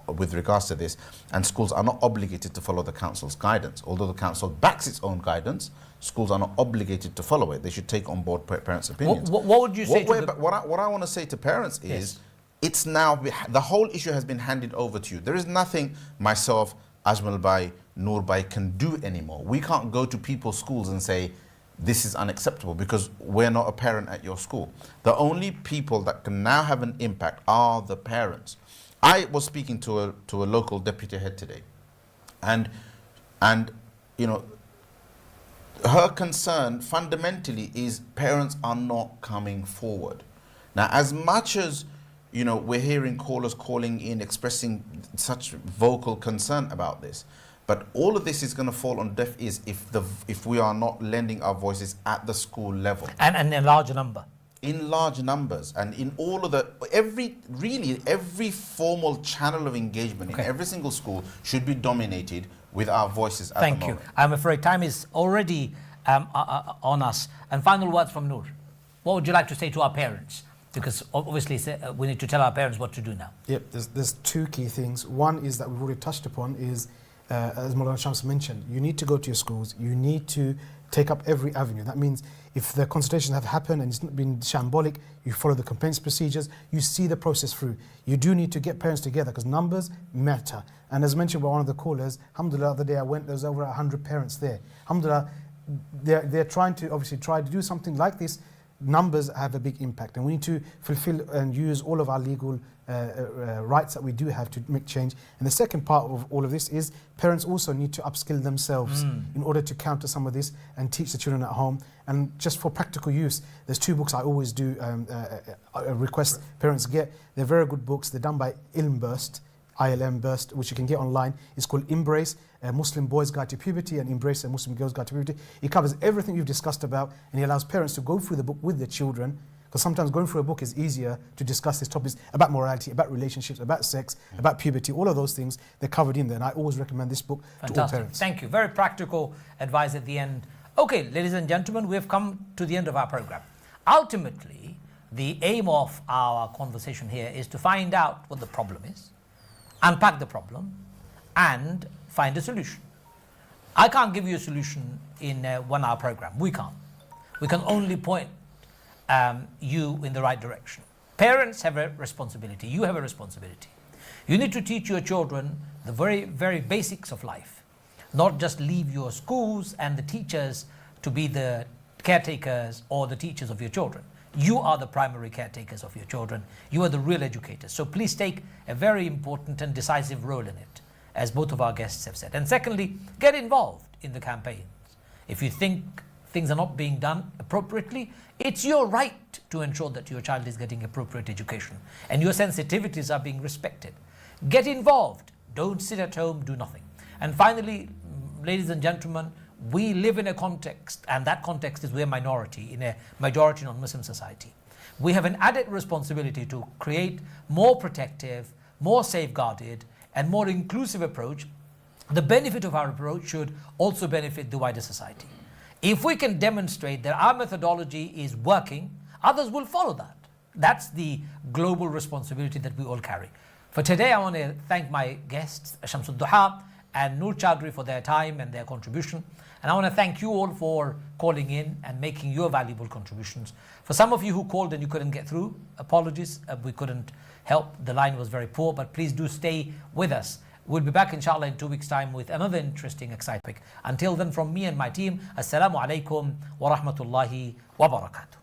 B: with regards to this, and schools are not obligated to follow the council's guidance. Although the council backs its own guidance, schools are not obligated to follow it. They should take on board parents' opinions.
A: What would you say
B: what I want to say to parents is, yes, it's now, the whole issue has been handed over to you. There is nothing myself, Ajmal Bhai, Noor Bhai can do anymore. We can't go to people's schools and say, this is unacceptable, because we're not a parent at your school. The only people that can now have an impact are the parents. I was speaking to a local deputy head today, and you know, her concern fundamentally is parents are not coming forward. Now, as much as, you know, we're hearing callers calling in expressing such vocal concern about this, but all of this is going to fall on deaf ears if we are not lending our voices at the school level.
A: And a larger number.
B: in large numbers and in all of every formal channel of engagement in every single school should be dominated with our voices at the moment.
A: Thank you. I'm afraid time is already on us. And final words from Noor. What would you like to say to our parents? Because obviously we need to tell our parents what to do now.
C: Yep, there's two key things. One is that we've already touched upon is, as Maulana Shams mentioned, you need to go to your schools, you need to take up every avenue. That means if the consultations have happened and it's not been shambolic, you follow the complaints procedures, you see the process through. You do need to get parents together because numbers matter. And as mentioned by one of the callers, alhamdulillah, the other day I went, there was over 100 parents there. Alhamdulillah, they're trying to obviously try to do something like this. Numbers have a big impact and we need to fulfill and use all of our legal rights that we do have to make change. And the second part of all of this is parents also need to upskill themselves in order to counter some of this and teach the children at home. And just for practical use, there's two books I always do request parents get. They're very good books. They're done by ILM Burst, which you can get online. It's called Embrace, a Muslim Boy's Guide to Puberty, and Embrace, a Muslim Girl's Guide to Puberty. It covers everything you've discussed about, and it allows parents to go through the book with their children, because sometimes going through a book is easier to discuss these topics about morality, about relationships, about sex, about puberty, all of those things, they're covered in there. And I always recommend this book to all parents.
A: Thank you. Very practical advice at the end. Okay, ladies and gentlemen, we have come to the end of our program. Ultimately, the aim of our conversation here is to find out what the problem is, unpack the problem, and find a solution. I can't give you a solution in a 1 hour program. We can't. We can only point you in the right direction. Parents have a responsibility. You have a responsibility. You need to teach your children the very, very basics of life. Not just leave your schools and the teachers to be the caretakers or the teachers of your children. You are the primary caretakers of your children. You are the real educators. So please take a very important and decisive role in it, as both of our guests have said. And secondly, get involved in the campaigns. If you think things are not being done appropriately, it's your right to ensure that your child is getting appropriate education and your sensitivities are being respected. Get involved. Don't sit at home, do nothing. And finally, ladies and gentlemen, we live in a context, and that context is we're a minority in a majority non-Muslim society. We have an added responsibility to create more protective, more safeguarded, and more inclusive approach. The benefit of our approach should also benefit the wider society. If we can demonstrate that our methodology is working, others will follow that. That's the global responsibility that we all carry. For today, I want to thank my guests, Shamsul Duha and Noor Chowdhury, for their time and their contribution. And I want to thank you all for calling in and making your valuable contributions. For some of you who called and you couldn't get through, apologies, we couldn't help. The line was very poor, but please do stay with us. We'll be back inshallah in 2 weeks' time with another interesting, exciting topic. Until then, from me and my team, Assalamu alaikum wa rahmatullahi wa barakatuh.